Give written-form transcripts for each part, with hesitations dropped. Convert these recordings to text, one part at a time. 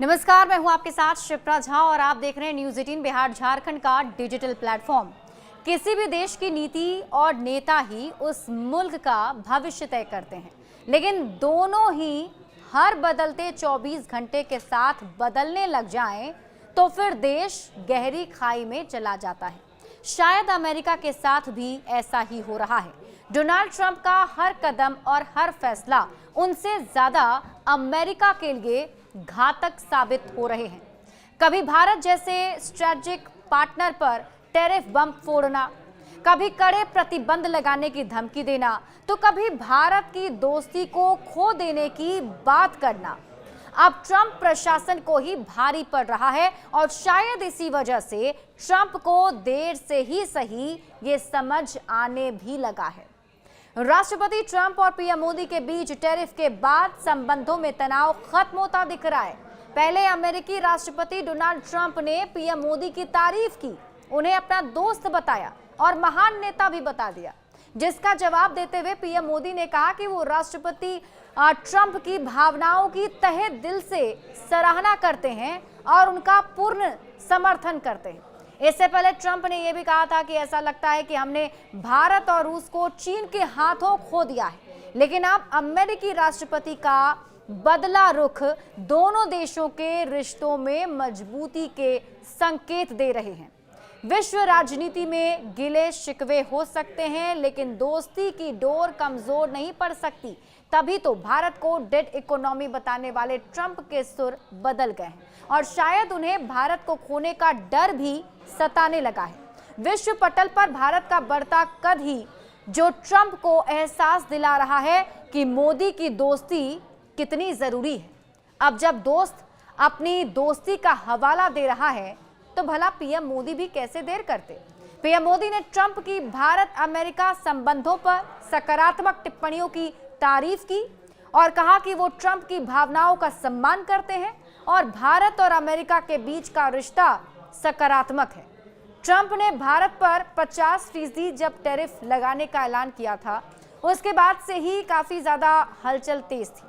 नमस्कार, मैं हूं आपके साथ शिप्रा झा और आप देख रहे हैं न्यूज़ 18 बिहार झारखंड का डिजिटल प्लेटफॉर्म। किसी भी देश की नीति और नेता ही उस मुल्क का भविष्य तय करते हैं, लेकिन दोनों ही हर बदलते 24 घंटे के साथ बदलने लग जाएं तो फिर देश गहरी खाई में चला जाता है। शायद अमेरिका के साथ भी ऐसा ही हो रहा है। डोनाल्ड ट्रंप का हर कदम और हर फैसला उनसे ज्यादा अमेरिका के लिए घातक साबित हो रहे हैं। कभी भारत जैसे स्ट्रेटेजिक पार्टनर पर टैरिफ बम फोड़ना, कभी कड़े प्रतिबंध लगाने की धमकी देना, तो कभी भारत की दोस्ती को खो देने की बात करना अब ट्रंप प्रशासन को ही भारी पड़ रहा है और शायद इसी वजह से ट्रंप को देर से ही सही ये समझ आने भी लगा है। राष्ट्रपति ट्रंप और पीएम मोदी के बीच टैरिफ के बाद संबंधों में तनाव खत्म होता दिख रहा है। पहले अमेरिकी राष्ट्रपति डोनाल्ड ट्रंप ने पीएम मोदी की तारीफ की, उन्हें अपना दोस्त बताया और महान नेता भी बता दिया, जिसका जवाब देते हुए पीएम मोदी ने कहा कि वो राष्ट्रपति ट्रंप की भावनाओं की तहे दिल से सराहना करते हैं और उनका पूर्ण समर्थन करते हैं। इससे पहले ट्रंप ने यह भी कहा था कि ऐसा लगता है कि हमने भारत और रूस को चीन के हाथों खो दिया है, लेकिन अब अमेरिकी राष्ट्रपति का बदला रुख दोनों देशों के रिश्तों में मजबूती के संकेत दे रहे हैं। विश्व राजनीति में गिले शिकवे हो सकते हैं, लेकिन दोस्ती की डोर कमजोर नहीं पड़ सकती। तभी तो भारत को डेड इकोनॉमी बताने वाले ट्रंप के सुर बदल गए हैं और शायद उन्हें भारत को खोने का डर भी सताने लगा है। विश्व पटल पर भारत का बढ़ता कद ही जो ट्रंप को एहसास दिला रहा है कि मोदी की दोस्ती कितनी जरूरी है। अब जब दोस्त अपनी दोस्ती का हवाला दे रहा है तो भला पीएम मोदी भी कैसे देर करते। पीएम मोदी ने ट्रंप की भारत अमेरिका संबंधों पर सकारात्मक टिप्पणियों की तारीफ की और कहा कि वो ट्रंप की भावनाओं का सम्मान करते हैं और भारत और अमेरिका के बीच का रिश्ता सकारात्मक है। ट्रंप ने भारत पर 50% जब टैरिफ लगाने का ऐलान किया था, उसके बाद से ही काफी ज्यादा हलचल तेज थी।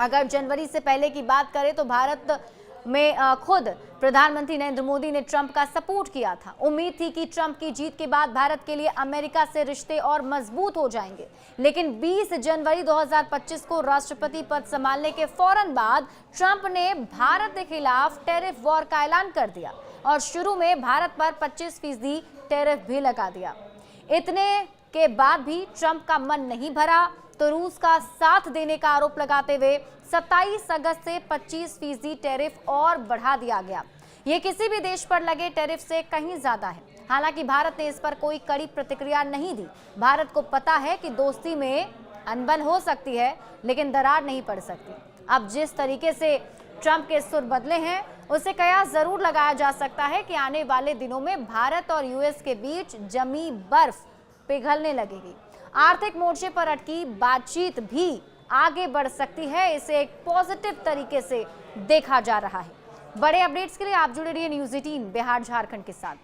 अगर जनवरी से पहले की बात करें तो भारत में खुद प्रधानमंत्री नरेंद्र मोदी ने ट्रंप का सपोर्ट किया था। उम्मीद थी कि ट्रंप की जीत के बाद भारत के लिए अमेरिका से रिश्ते और मजबूत हो जाएंगे, लेकिन 20 जनवरी 2025 को राष्ट्रपति पद संभालने के फौरन बाद ट्रंप ने भारत के खिलाफ टैरिफ वॉर का ऐलान कर दिया और शुरू में भारत पर 25% टैरिफ भी लगा दिया। इतने के बाद भी ट्रंप का मन नहीं भरा तो रूस का साथ देने का आरोप लगाते हुए 27 अगस्त से 25% टैरिफ और बढ़ा दिया गया। ये किसी भी देश पर लगे टैरिफ से कहीं ज्यादा है। हालांकि भारत ने इस पर कोई कड़ी प्रतिक्रिया नहीं दी। भारत को पता है कि दोस्ती में अनबन हो सकती है, लेकिन दरार नहीं पड़ सकती। अब जिस तरीके से ट्रंप के सुर बदले हैं, उसे कयास जरूर लगाया जा सकता है कि आने वाले दिनों में भारत और यूएस के बीच जमी बर्फ पिघलने लगेगी। आर्थिक मोर्चे पर अटकी बातचीत भी आगे बढ़ सकती है। इसे एक पॉजिटिव तरीके से देखा जा रहा है। बड़े अपडेट्स के लिए आप जुड़े रहिए न्यूज़ 18 बिहार झारखंड के साथ।